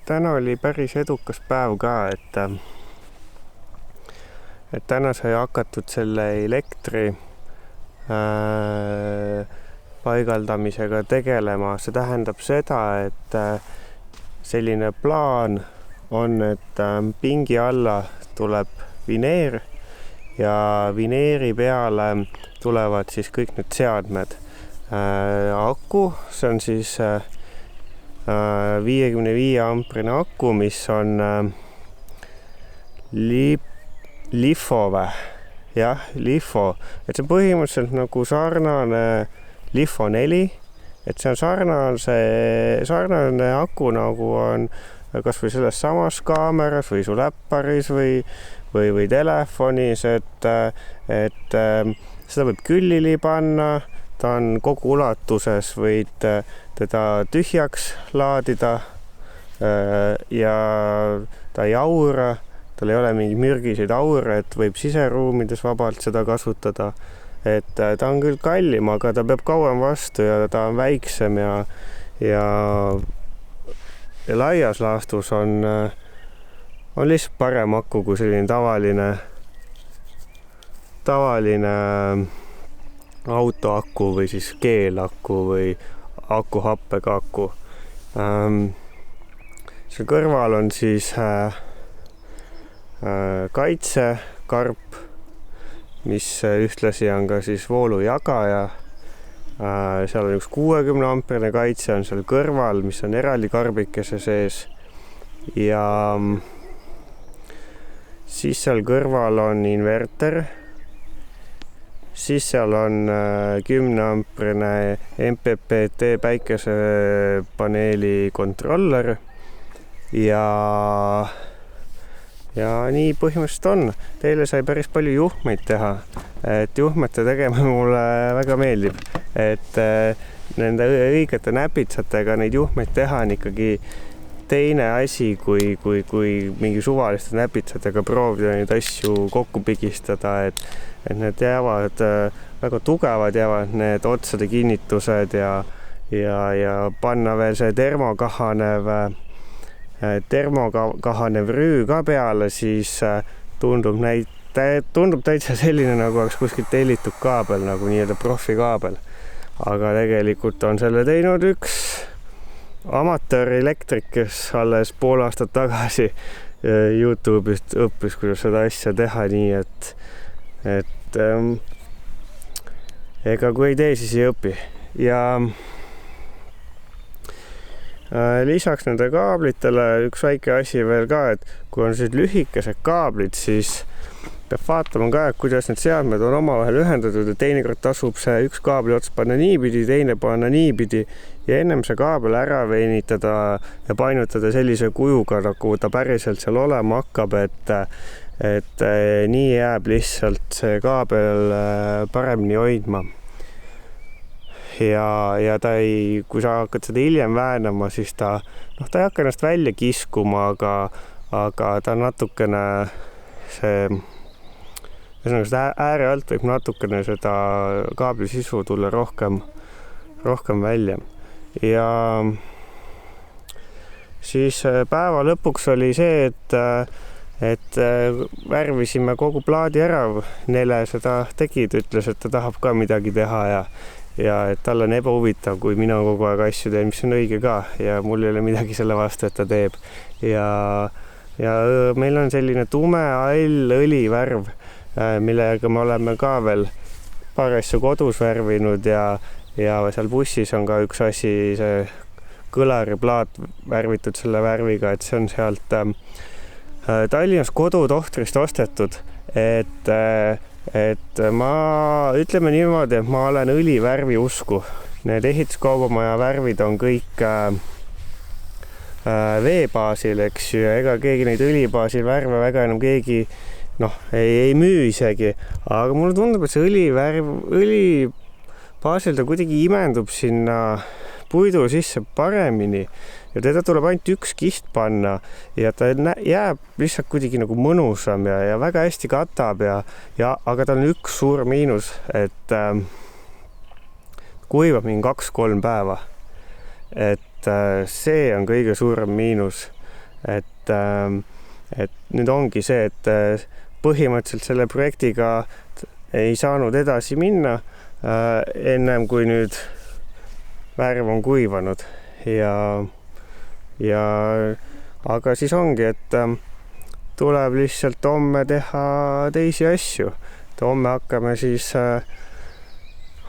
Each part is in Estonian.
Täna oli päris edukas päev ka, et täna sai hakatud selle elektri paigaldamisega tegelema. See tähendab seda, et selline plaan on, et pingi alla tuleb vineer ja vineeri peale tulevad siis kõik need seadmed. Aku, see on siis 55 amprine aku, mis on LiFo või? Jah, LiFo. Et see põhimõtteliselt nagu sarnane LiFo 4. Et see on sarnane aku nagu on kas või selles samas kaameras või su läpparis või telefonis, et seda võib küllili panna. Ta on kogu ulatuses, võid teda tühjaks laadida ja ta ei aura, tal ei ole mingi mürgiseid aure, et võib siseruumides vabalt seda kasutada. Et ta on küll kallim, aga ta peab kauem vastu ja ta on väiksem ja laias laastus on lihtsalt parem aku kui selline tavaline autoaku või siis keelaku või akuhappega aku. See kõrval on siis kaitsekarp, mis ühtlasi on ka siis voolujagaja. Seal on üks 60 amprine kaitse on seal kõrval, mis on eraldi karbikese sees. Ja siis seal kõrval on inverter. Siis seal on 10 amprine MPPT päikesepaneeli kontroller ja nii põhimõtteliselt on. Teile sai päris palju juhtmeid teha, et juhmete tegema mulle väga meeldib, et nende õigete näpitsatega neid juhmeid teha on ikkagi teine asi, kui mingi suvaliste näpitsatega proovida neid asju kokku pigistada, et need jäävad väga tugevad, jäävad need otsade kinnitused ja panna veel see termokahanev rüü ka peale, siis tundub täitsa selline, nagu oleks kuskilt tellitud kaabel, nagu nii-öelda profikaabel. Aga tegelikult on selle teinud üks amatöörelektrik, kes alles pool aastat tagasi YouTube'ist õppis, kuidas seda asja teha nii, et ega kui ei tee, siis ei õpi. Ja lisaks nende kaablitele üks väike asi veel ka, et kui on siis lühikesed kaablid, siis peab vaatama ka, et kuidas need seadmed on omavahel ühendatud ja teinekord tasub see üks kaabli ots panna niipidi, teine panna niipidi ja ennem see kaabel ära venitada ja painutada sellise kujuga, nagu ta päriselt seal olema hakkab, et nii jääb lihtsalt see kaabel paremini hoidma. Ja ta ei, kui sa hakkad seda hiljem väänama, siis ta ei hakka ennast välja kiskuma, aga ta natukene seda ääre alt võib natukene seda kaabli sisu tulla rohkem välja. Ja siis päeva lõpuks oli see, et värvisime kogu plaadi ära. Nele seda tegid, ütles, et ta tahab ka midagi teha ja et tal on ebahuvitav, kui mina kogu aeg asju teen, mis on õige ka ja mul ei ole midagi selle vastu, et ta teeb. Ja meil on selline tume all õlivärv, millega me oleme ka veel paar asju kodus värvinud ja seal bussis on ka üks asi, see kõlariplaat värvitud selle värviga, et see on sealt Tallinnas Kodutohtrist ostetud, et ma ütleme niimoodi, et ma olen õlivärvi usku. Need ehituskaubamaja värvid on kõik veebaasil, eks ju, ja ega keegi neid õlibaasil värve väga enam keegi ei müü isegi, aga mulle tundub, et see õlibaasil ta kuidagi imendub sinna puidu sisse paremini ja teda tuleb ainult üks kiht panna ja ta jääb lihtsalt kuidagi nagu mõnusam ja väga hästi katab aga tal on üks suur miinus, et kuivab mingi 2-3 päeva. Et see on kõige suurem miinus, et nüüd ongi see, et põhimõtteliselt selle projektiga ei saanud edasi minna ennem kui nüüd värv on kuivanud aga siis ongi, et tuleb lihtsalt homme teha teisi asju.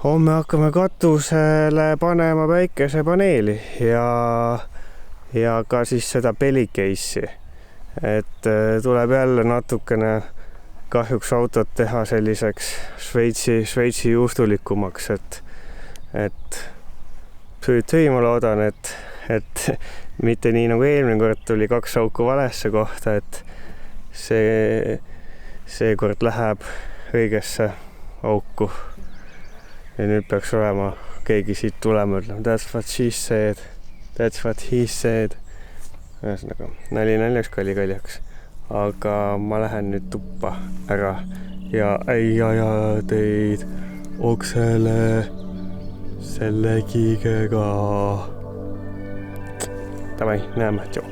Homme hakkame katusele panema päikesepaneeli ja ka siis seda pelikeissi. Et tuleb jälle natukene kahjuks autot teha selliseks Šveitsi juhtulikumaks, et ma loodan, et mitte nii nagu eelmine kord tuli 2 auku valesse kohta, et see kord läheb õigesse auku. Ja nüüd peaks olema keegi siit tulema, ütlema, that's what she said, that's what he said. Ühesõnaga, nali naljaks, kalli kaljaks. Aga ma lähen nüüd tuppa ära ja ei aja teid oksele selle kiigega. Davai, näeme, tšau.